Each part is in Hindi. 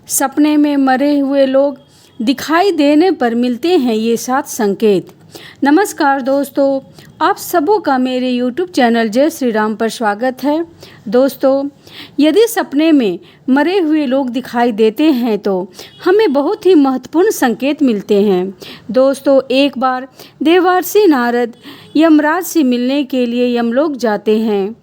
सपने में मरे हुए लोग दिखाई देने पर मिलते हैं ये 7 संकेत। नमस्कार दोस्तों, आप सबों का मेरे YouTube चैनल जय श्री राम पर स्वागत है। दोस्तों, यदि सपने में मरे हुए लोग दिखाई देते हैं तो हमें बहुत ही महत्वपूर्ण संकेत मिलते हैं। दोस्तों, एक बार देवर्षि नारद यमराज से मिलने के लिए यमलोक जाते हैं।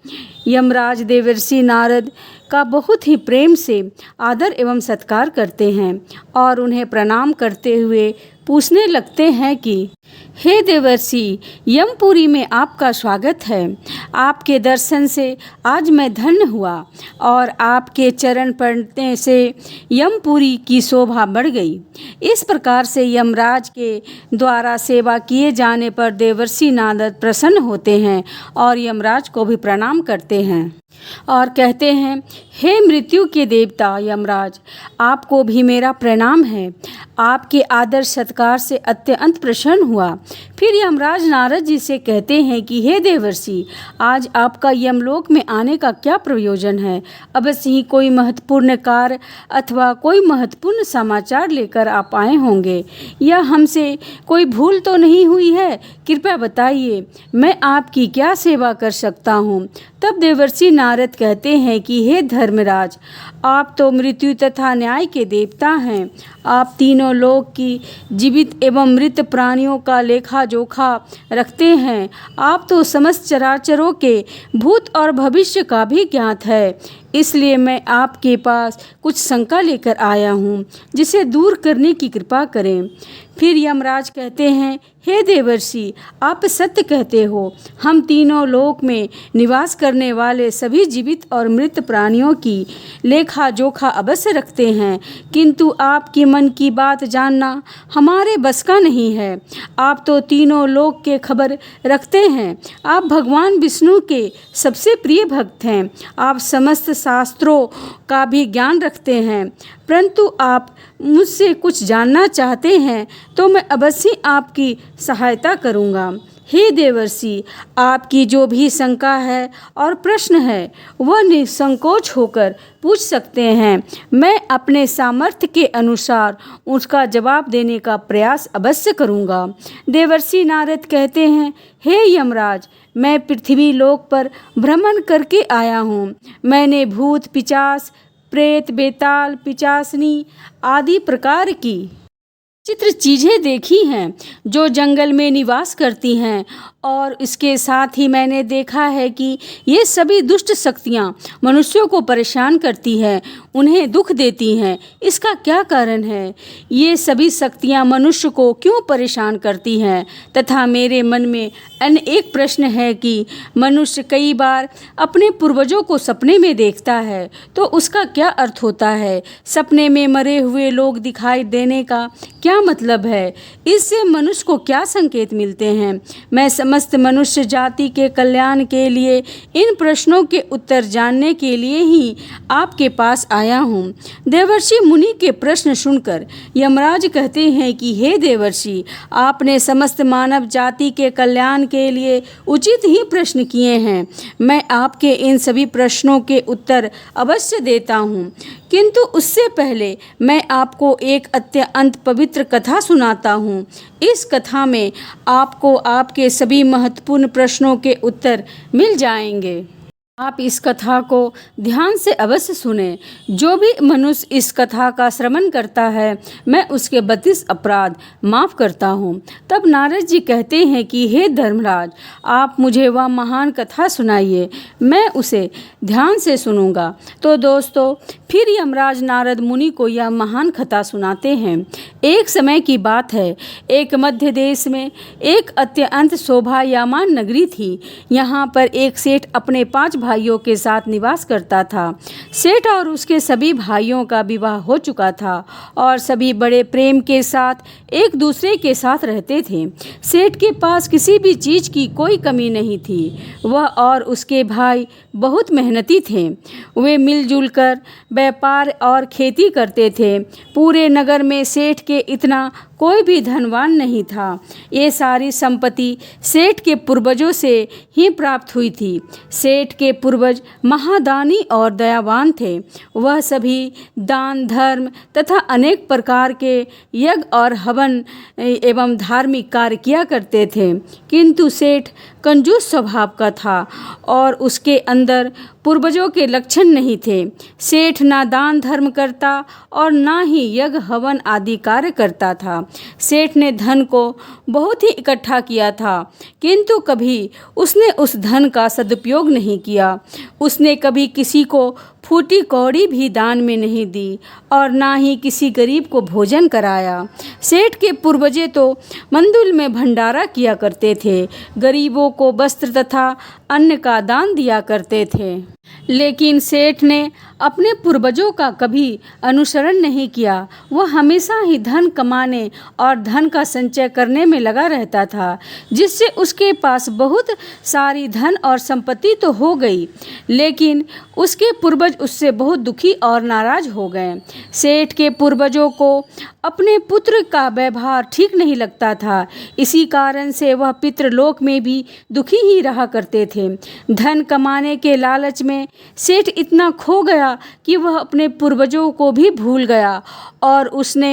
यमराज देवर्षि नारद का बहुत ही प्रेम से आदर एवं सत्कार करते हैं और उन्हें प्रणाम करते हुए पूछने लगते हैं कि हे देवर्षि, यमपुरी में आपका स्वागत है। आपके दर्शन से आज मैं धन्य हुआ और आपके चरण पड़ने से यमपुरी की शोभा बढ़ गई। इस प्रकार से यमराज के द्वारा सेवा किए जाने पर देवर्षि नारद प्रसन्न होते हैं और यमराज को भी प्रणाम करते हैं और कहते हैं, हे मृत्यु के देवता यमराज, आपको भी मेरा प्रणाम है। आपके आदर सत्कार से अत्यंत प्रसन्न हुआ। फिर यमराज नारद जी से कहते हैं कि हे देवर्षि, आज आपका यमलोक में आने का क्या प्रयोजन है? अवश्य ही कोई महत्वपूर्ण कार्य अथवा कोई महत्वपूर्ण समाचार लेकर आप आए होंगे। या हमसे कोई भूल तो नहीं हुई है? कृपया बताइए, मैं आपकी क्या सेवा कर सकता हूँ? तब देवर्षि नारद कहते हैं कि हे धर्मराज, आप तो मृत्यु तथा न्याय के देवता हैं। आप तीनों लोक की जीवित एवं मृत प्राणियों का लेखा जोखा रखते हैं। आप तो समस्त चराचरों के भूत और भविष्य का भी ज्ञात है। इसलिए मैं आपके पास कुछ शंका लेकर आया हूँ, जिसे दूर करने की कृपा करें। फिर यमराज कहते हैं, हे देवर्षि, आप सत्य कहते हो। हम तीनों लोक में निवास करने वाले सभी जीवित और मृत प्राणियों की लेखा जोखा अवश्य रखते हैं, किंतु आपके मन की बात जानना हमारे बस का नहीं है। आप तो तीनों लोक के खबर रखते हैं। आप भगवान विष्णु के सबसे प्रिय भक्त हैं। आप समस्त शास्त्रों का भी ज्ञान रखते हैं, परंतु आप मुझसे कुछ जानना चाहते हैं तो मैं अवश्य आपकी सहायता करूँगा। हे देवर्षि, आपकी जो भी शंका है और प्रश्न है वह निसंकोच होकर पूछ सकते हैं। मैं अपने सामर्थ्य के अनुसार उसका जवाब देने का प्रयास अवश्य करूँगा। देवर्षि नारद कहते हैं, हे यमराज, मैं पृथ्वी लोक पर भ्रमण करके आया हूँ। मैंने भूत पिशाच, प्रेत, बेताल, पिशाचनी आदि प्रकार की चित्र चीज़ें देखी हैं जो जंगल में निवास करती हैं, और इसके साथ ही मैंने देखा है कि ये सभी दुष्ट शक्तियाँ मनुष्यों को परेशान करती हैं, उन्हें दुख देती हैं। इसका क्या कारण है? ये सभी शक्तियाँ मनुष्य को क्यों परेशान करती हैं? तथा मेरे मन में अन्य एक प्रश्न है कि मनुष्य कई बार अपने पूर्वजों को सपने में देखता है, तो उसका क्या अर्थ होता है? सपने में मरे हुए लोग दिखाई देने का क्या मतलब है? इससे मनुष्य को क्या संकेत मिलते हैं? मैं समस्त मनुष्य जाति के कल्याण के लिए इन प्रश्नों के उत्तर जानने के लिए ही आपके पास आया हूँ। देवर्षि मुनि के प्रश्न सुनकर यमराज कहते हैं कि हे देवर्षि, आपने समस्त मानव जाति के कल्याण के लिए उचित ही प्रश्न किए हैं। मैं आपके इन सभी प्रश्नों के उत्तर अवश्य देता हूँ, किंतु उससे पहले मैं आपको एक अत्यंत पवित्र कथा सुनाता हूँ। इस कथा में आपको आपके सभी महत्वपूर्ण प्रश्नों के उत्तर मिल जाएंगे। आप इस कथा को ध्यान से अवश्य सुने। जो भी मनुष्य इस कथा का श्रवण करता है, मैं उसके 32 अपराध माफ़ करता हूँ। तब नारद जी कहते हैं कि हे धर्मराज, आप मुझे वह महान कथा सुनाइए, मैं उसे ध्यान से सुनूंगा। तो दोस्तों, फिर यमराज नारद मुनि को यह महान कथा सुनाते हैं। एक समय की बात है, एक मध्य देश में एक अत्यंत शोभायमान नगरी थी। यहाँ पर एक सेठ अपने 5 भाइयों के साथ निवास करता था। सेठ और उसके सभी भाइयों का विवाह हो चुका था और सभी बड़े प्रेम के साथ एक दूसरे के साथ रहते थे। सेठ के पास किसी भी चीज़ की कोई कमी नहीं थी। वह और उसके भाई बहुत मेहनती थे। वे मिलजुल कर व्यापार और खेती करते थे। पूरे नगर में सेठ के इतना कोई भी धनवान नहीं था। ये सारी संपत्ति सेठ के पूर्वजों से ही प्राप्त हुई थी। सेठ के पूर्वज महादानी और दयावान थे। वह सभी दान धर्म तथा अनेक प्रकार के यज्ञ और हवन एवं धार्मिक कार्य किया करते थे, किंतु सेठ कंजूस स्वभाव का था और उसके अंदर पूर्वजों के लक्षण नहीं थे। सेठ ना दान धर्म करता और ना ही यज्ञ हवन आदि कार्य करता था। सेठ ने धन को बहुत ही इकट्ठा किया था, किंतु कभी उसने उस धन का सदुपयोग नहीं किया। उसने कभी किसी को फूटी कौड़ी भी दान में नहीं दी और ना ही किसी गरीब को भोजन कराया। सेठ के पूर्वजे तो मंदुल में भंडारा किया करते थे, गरीबों को वस्त्र तथा अन्न का दान दिया करते थे। लेकिन सेठ ने अपने पूर्वजों का कभी अनुसरण नहीं किया। वह हमेशा ही धन कमाने और धन का संचय करने में लगा रहता था, जिससे उसके पास बहुत सारी धन और संपत्ति तो हो गई, लेकिन उसके पूर्वज उससे बहुत दुखी और नाराज हो गए। सेठ के पूर्वजों को अपने पुत्र का व्यवहार ठीक नहीं लगता था। इसी कारण से वह पितृलोक में भी दुखी ही रहा करते थे। धन कमाने के लालच में सेठ इतना खो गया कि वह अपने पूर्वजों को भी भूल गया और उसने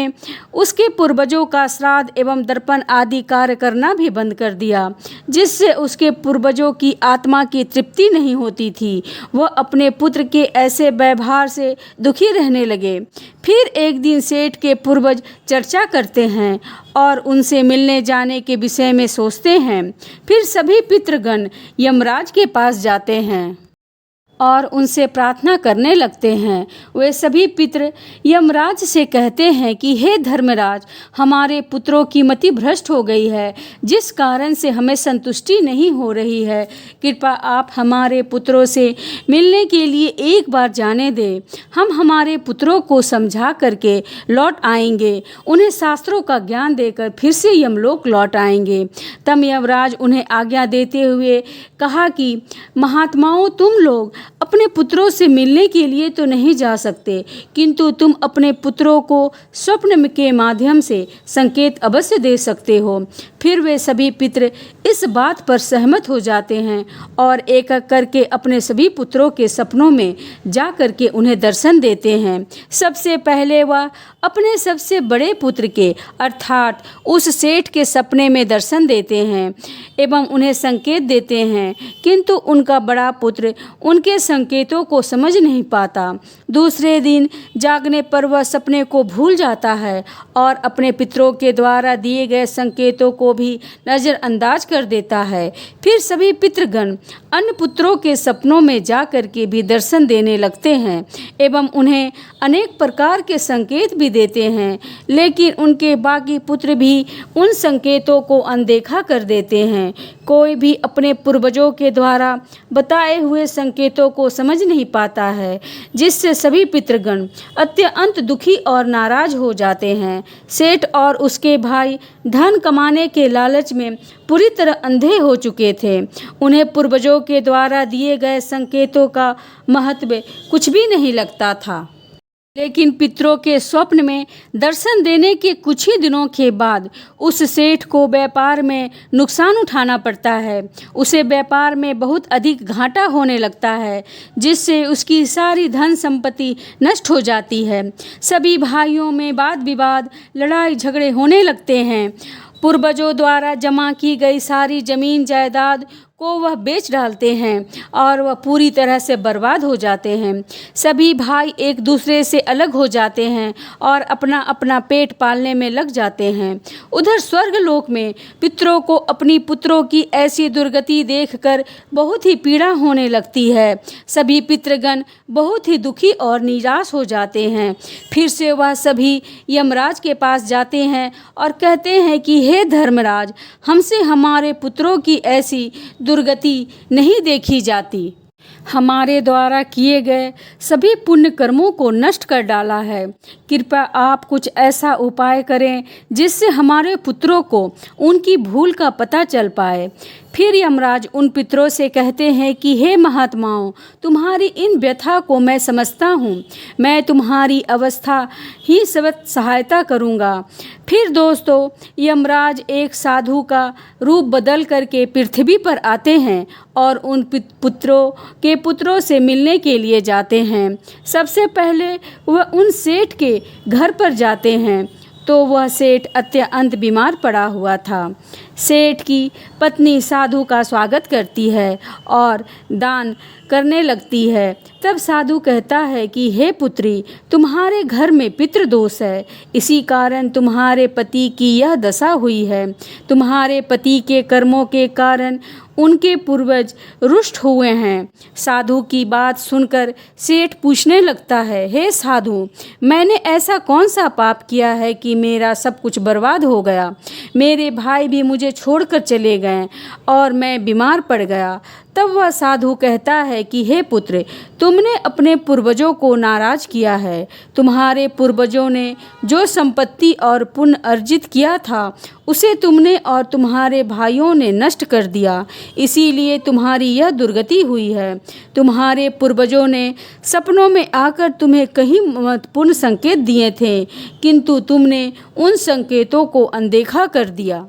उसके पूर्वजों का श्राद्ध एवं दर्पण आदि कार्य करना भी बंद कर दिया, जिससे उसके पूर्वजों की आत्मा की तृप्ति नहीं होती थी। वह अपने पुत्र के ऐसे व्यवहार से दुखी रहने लगे। फिर एक दिन सेठ के पूर्वज चर्चा करते हैं और उनसे मिलने जाने के विषय में सोचते हैं। फिर सभी पितृगण यमराज के पास जाते हैं और उनसे प्रार्थना करने लगते हैं। वे सभी पितृ यमराज से कहते हैं कि हे धर्मराज, हमारे पुत्रों की मति भ्रष्ट हो गई है, जिस कारण से हमें संतुष्टि नहीं हो रही है। कृपा आप हमारे पुत्रों से मिलने के लिए एक बार जाने दें। हम हमारे पुत्रों को समझा करके लौट आएंगे। उन्हें शास्त्रों का ज्ञान देकर फिर से यमलोक लौट आएंगे। तब यमराज उन्हें आज्ञा देते हुए कहा कि महात्माओं, तुम लोग अपने पुत्रों से मिलने के लिए तो नहीं जा सकते, किंतु तुम अपने पुत्रों को स्वप्न के माध्यम से संकेत अवश्य दे सकते हो। फिर वे सभी पितृ इस बात पर सहमत हो जाते हैं और एक एक करके अपने सभी पुत्रों के सपनों में जा करके उन्हें दर्शन देते हैं। सबसे पहले वह अपने सबसे बड़े पुत्र के अर्थात उस सेठ के सपने में दर्शन देते हैं एवं उन्हें संकेत देते हैं, किंतु उनका बड़ा पुत्र उनके संकेतों को समझ नहीं पाता। दूसरे दिन जागने पर वह सपने को भूल जाता है और अपने पितरों के द्वारा दिए गए संकेतों को भी नज़रअंदाज कर देता है। फिर सभी पितृगण अन्य पुत्रों के सपनों में जा कर के भी दर्शन देने लगते हैं एवं उन्हें अनेक प्रकार के संकेत भी देते हैं, लेकिन उनके बाकी पुत्र भी उन संकेतों को अनदेखा कर देते हैं। कोई भी अपने पूर्वजों के द्वारा बताए हुए संकेतों को समझ नहीं पाता है, जिससे सभी पितृगण अत्यंत दुखी और नाराज हो जाते हैं। सेठ और उसके भाई धन कमाने के लालच में पूरी तरह अंधे हो चुके थे। उन्हें पूर्वजों के द्वारा दिए गए संकेतों का महत्व कुछ भी नहीं लगता था। लेकिन पितरों के स्वप्न में दर्शन देने के कुछ ही दिनों के बाद उस सेठ को व्यापार में नुकसान उठाना पड़ता है। उसे व्यापार में बहुत अधिक घाटा होने लगता है, जिससे उसकी सारी धन संपत्ति नष्ट हो जाती है। सभी भाइयों में वाद विवाद, लड़ाई झगड़े होने लगते हैं। पूर्वजों द्वारा जमा की गई सारी जमीन जायदाद को वह बेच डालते हैं और वह पूरी तरह से बर्बाद हो जाते हैं। सभी भाई एक दूसरे से अलग हो जाते हैं और अपना अपना पेट पालने में लग जाते हैं। उधर स्वर्गलोक में पितरों को अपनी पुत्रों की ऐसी दुर्गति देखकर बहुत ही पीड़ा होने लगती है। सभी पितृगण बहुत ही दुखी और निराश हो जाते हैं। फिर से वह सभी यमराज के पास जाते हैं और कहते हैं कि हे धर्मराज, हमसे हमारे पुत्रों की ऐसी दुर्गति नहीं देखी जाती। हमारे द्वारा किए गए सभी पुण्य कर्मों को नष्ट कर डाला है। कृपया आप कुछ ऐसा उपाय करें जिससे हमारे पुत्रों को उनकी भूल का पता चल पाए। फिर यमराज उन पितरों से कहते हैं कि हे महात्माओं, तुम्हारी इन व्यथा को मैं समझता हूँ, मैं तुम्हारी अवस्था ही सब सहायता करूँगा। फिर दोस्तों, यमराज एक साधु का रूप बदल करके पृथ्वी पर आते हैं और उन पुत्रों से मिलने के लिए जाते हैं। सबसे पहले वह उन सेठ के घर पर जाते हैं तो वह सेठ अत्यंत बीमार पड़ा हुआ था। सेठ की पत्नी साधु का स्वागत करती है और दान करने लगती है। तब साधु कहता है कि हे पुत्री, तुम्हारे घर में पितृदोष है, इसी कारण तुम्हारे पति की यह दशा हुई है। तुम्हारे पति के कर्मों के कारण उनके पूर्वज रुष्ट हुए हैं। साधु की बात सुनकर सेठ पूछने लगता है, हे साधु, मैंने ऐसा कौन सा पाप किया है कि मेरा सब कुछ बर्बाद हो गया? मेरे भाई भी मुझे छोड़कर चले गए और मैं बीमार पड़ गया। तब वह साधु कहता है कि हे पुत्र, तुमने अपने पूर्वजों को नाराज किया है। तुम्हारे पूर्वजों ने जो संपत्ति और पुण्य अर्जित किया था उसे तुमने और तुम्हारे भाइयों ने नष्ट कर दिया, इसीलिए तुम्हारी यह दुर्गति हुई है। तुम्हारे पूर्वजों ने सपनों में आकर तुम्हें कई महत्वपूर्ण संकेत दिए थे, किंतु तुमने उन संकेतों को अनदेखा कर दिया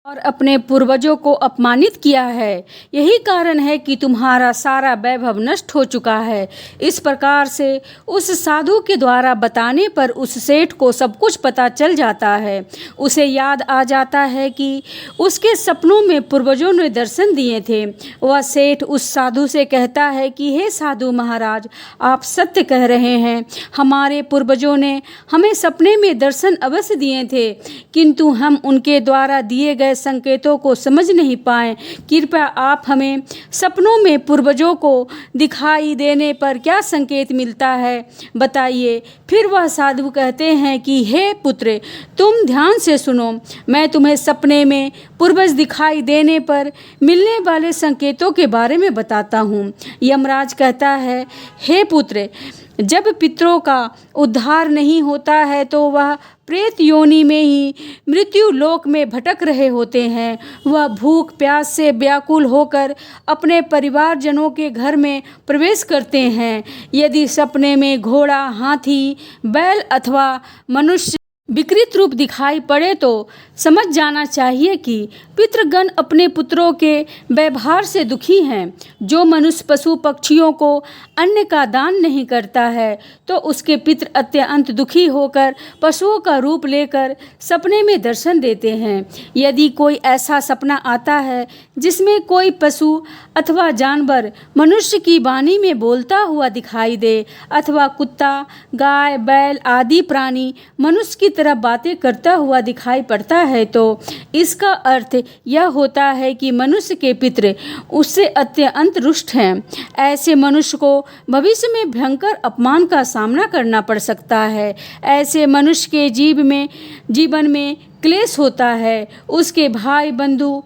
और अपने पूर्वजों को अपमानित किया है। यही कारण है कि तुम्हारा सारा वैभव नष्ट हो चुका है। इस प्रकार से उस साधु के द्वारा बताने पर उस सेठ को सब कुछ पता चल जाता है। उसे याद आ जाता है कि उसके सपनों में पूर्वजों ने दर्शन दिए थे। वह सेठ उस साधु से कहता है कि हे साधु महाराज, आप सत्य कह रहे हैं। हमारे पूर्वजों ने हमें सपने में दर्शन अवश्य दिए थे, किंतु हम उनके द्वारा दिए गए संकेतों को समझ नहीं पाए। कृपया आप हमें सपनों में पूर्वजों को दिखाई देने पर क्या संकेत मिलता है, बताइए। फिर वह साधु कहते हैं कि हे पुत्र, तुम ध्यान से सुनो, मैं तुम्हें सपने में पूर्वज दिखाई देने पर मिलने वाले संकेतों के बारे में बताता हूँ। यमराज कहता है, हे पुत्र, जब पितरों का उद्धार नहीं होता है तो वह प्रेत योनि में ही मृत्यु लोक में भटक रहे होते हैं। वह भूख प्यास से व्याकुल होकर अपने परिवारजनों के घर में प्रवेश करते हैं। यदि सपने में घोड़ा, हाथी, बैल अथवा मनुष्य विकृत रूप दिखाई पड़े तो समझ जाना चाहिए कि पितृगण अपने पुत्रों के व्यवहार से दुखी हैं। जो मनुष्य पशु पक्षियों को अन्न का दान नहीं करता है तो उसके पितृ अत्यंत दुखी होकर पशुओं का रूप लेकर सपने में दर्शन देते हैं। यदि कोई ऐसा सपना आता है जिसमें कोई पशु अथवा जानवर मनुष्य की वाणी में बोलता हुआ दिखाई दे अथवा कुत्ता, गाय, बैल आदि प्राणी मनुष्य की तरह बातें करता हुआ दिखाई पड़ता है तो इसका अर्थ यह होता है कि मनुष्य के पितृ उससे अत्यंत रुष्ट हैं। ऐसे मनुष्य को भविष्य में भयंकर अपमान का सामना करना पड़ सकता है। ऐसे मनुष्य के जीवन में क्लेश होता है। उसके भाई बंधु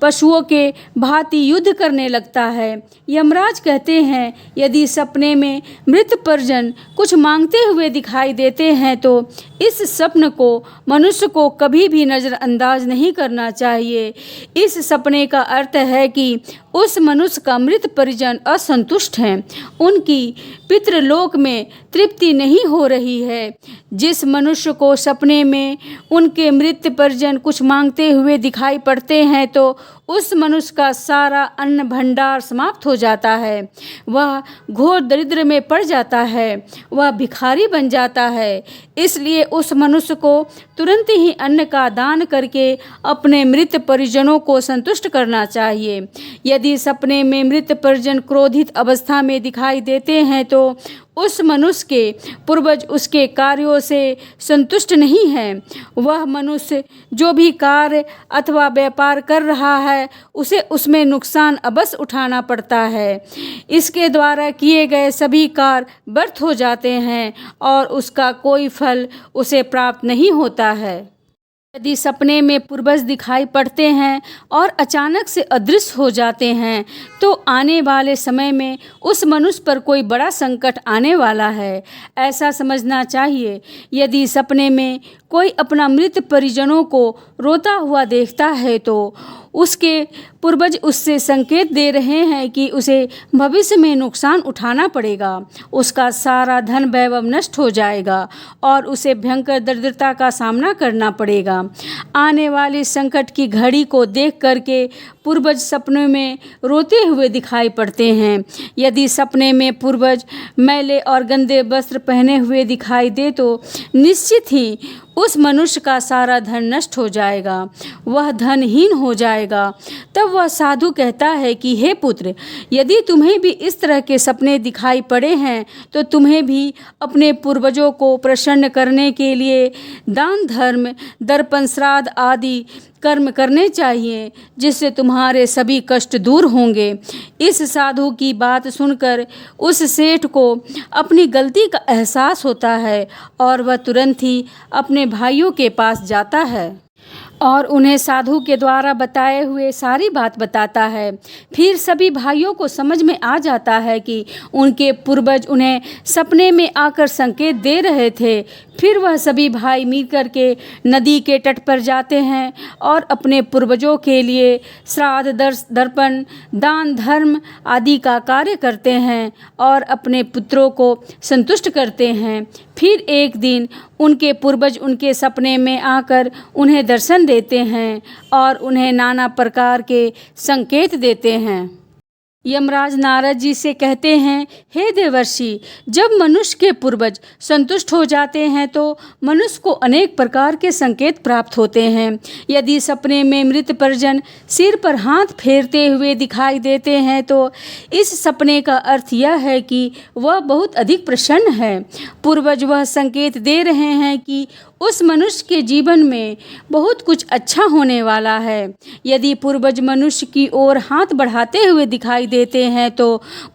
पशुओं के भांति युद्ध करने लगता है। यमराज कहते हैं, यदि सपने में मृत परिजन कुछ मांगते हुए दिखाई देते हैं तो इस स्वप्न को मनुष्य को कभी भी नज़रअंदाज नहीं करना चाहिए। इस सपने का अर्थ है कि उस मनुष्य का मृत परिजन असंतुष्ट हैं, उनकी पितृलोक में तृप्ति नहीं हो रही है। जिस मनुष्य को सपने में उनके मृत परिजन कुछ मांगते हुए दिखाई पड़ते हैं तो उस मनुष्य का सारा अन्न भंडार समाप्त हो जाता है। वह घोर दरिद्र में पड़ जाता है, वह भिखारी बन जाता है। इसलिए उस मनुष्य को तुरंत ही अन्न का दान करके अपने मृत परिजनों को संतुष्ट करना चाहिए। यदि सपने में मृत परिजन क्रोधित अवस्था में दिखाई देते हैं तो उस मनुष्य के पूर्वज उसके कार्यों से संतुष्ट नहीं हैं। वह मनुष्य जो भी कार्य अथवा व्यापार कर रहा है उसे उसमें नुकसान अवश्य उठाना पड़ता है। इसके द्वारा किए गए सभी कार्य व्यर्थ हो जाते हैं और उसका कोई फल उसे प्राप्त नहीं होता है। यदि सपने में पूर्वज दिखाई पड़ते हैं और अचानक से अदृश्य हो जाते हैं तो आने वाले समय में उस मनुष्य पर कोई बड़ा संकट आने वाला है, ऐसा समझना चाहिए। यदि सपने में कोई अपना मृत परिजनों को रोता हुआ देखता है तो उसके पूर्वज उससे संकेत दे रहे हैं कि उसे भविष्य में नुकसान उठाना पड़ेगा, उसका सारा धन वैभव नष्ट हो जाएगा और उसे भयंकर दरिद्रता का सामना करना पड़ेगा। आने वाली संकट की घड़ी को देख करके पूर्वज सपने में रोते हुए दिखाई पड़ते हैं। यदि सपने में पूर्वज मैले और गंदे वस्त्र पहने हुए दिखाई दे तो निश्चित ही उस मनुष्य का सारा धन नष्ट हो जाएगा, वह धनहीन हो जाएगा। तब वह साधु कहता है कि हे पुत्र, यदि तुम्हें भी इस तरह के सपने दिखाई पड़े हैं तो तुम्हें भी अपने पूर्वजों को प्रसन्न करने के लिए दान धर्म दर्पण श्राद्ध आदि कर्म करने चाहिए, जिससे तुम्हारे सभी कष्ट दूर होंगे। इस साधु की बात सुनकर उस सेठ को अपनी गलती का एहसास होता है और वह तुरंत ही अपने भाइयों के पास जाता है और उन्हें साधु के द्वारा बताए हुए सारी बात बताता है। फिर सभी भाइयों को समझ में आ जाता है कि उनके पूर्वज उन्हें सपने में आकर संकेत दे रहे थे। फिर वह सभी भाई मिलकर के नदी के तट पर जाते हैं और अपने पूर्वजों के लिए श्राद्ध दर्पण दान धर्म आदि का कार्य करते हैं और अपने पुत्रों को संतुष्ट करते हैं। फिर एक दिन उनके पूर्वज उनके सपने में आकर उन्हें दर्शन देते हैं और उन्हें नाना प्रकार के संकेत देते हैं। यमराज नारद जी से कहते हैं, हे देवर्षि, जब मनुष्य के पूर्वज संतुष्ट हो जाते हैं तो मनुष्य को अनेक प्रकार के संकेत प्राप्त होते हैं। यदि सपने में मृत परिजन सिर पर हाथ फेरते हुए दिखाई देते हैं तो इस सपने का अर्थ यह है कि वह बहुत अधिक प्रसन्न है। पूर्वज वह संकेत दे रहे हैं कि उस मनुष्य के जीवन में बहुत कुछ अच्छा होने वाला है। यदि पूर्वज मनुष्य की ओर हाथ बढ़ाते हुए दिखाई देते हैं तो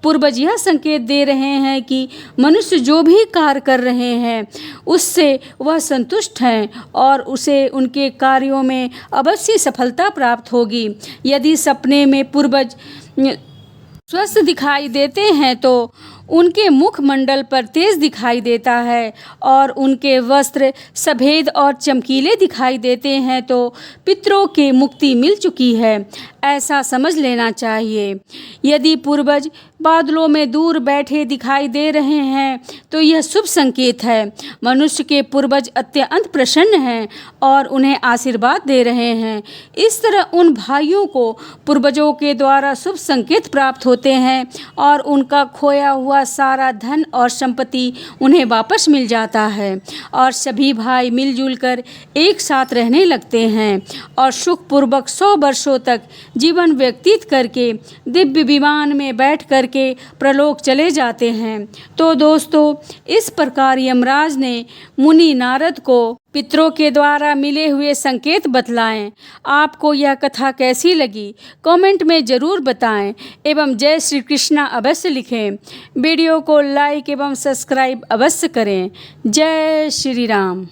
पूर्वज यह संकेत दे रहे हैं कि मनुष्य जो भी कार्य कर रहे हैं उससे वह संतुष्ट हैं और उसे उनके कार्यों में अवश्य सफलता प्राप्त होगी। यदि सपने में पूर्वज स्वस्थ दिखाई देते हैं तो उनके मुखमंडल पर तेज दिखाई देता है और उनके वस्त्र सफ़ेद और चमकीले दिखाई देते हैं तो पितरों की मुक्ति मिल चुकी है, ऐसा समझ लेना चाहिए। यदि पूर्वज बादलों में दूर बैठे दिखाई दे रहे हैं तो यह शुभ संकेत है। मनुष्य के पूर्वज अत्यंत प्रसन्न हैं और उन्हें आशीर्वाद दे रहे हैं। इस तरह उन भाइयों को पूर्वजों के द्वारा शुभ संकेत प्राप्त होते हैं और उनका खोया हुआ सारा धन और संपत्ति उन्हें वापस मिल जाता है और सभी भाई मिलजुल कर एक साथ रहने लगते हैं और सुखपूर्वक 100 वर्षों तक जीवन व्यतीत करके दिव्य विमान में बैठ करके प्रलोक चले जाते हैं। तो दोस्तों, इस प्रकार यमराज ने मुनि नारद को पितरों के द्वारा मिले हुए संकेत बतलाएं। आपको यह कथा कैसी लगी कमेंट में ज़रूर बताएं एवं जय श्री कृष्णा अवश्य लिखें। वीडियो को लाइक एवं सब्सक्राइब अवश्य करें। जय श्री राम।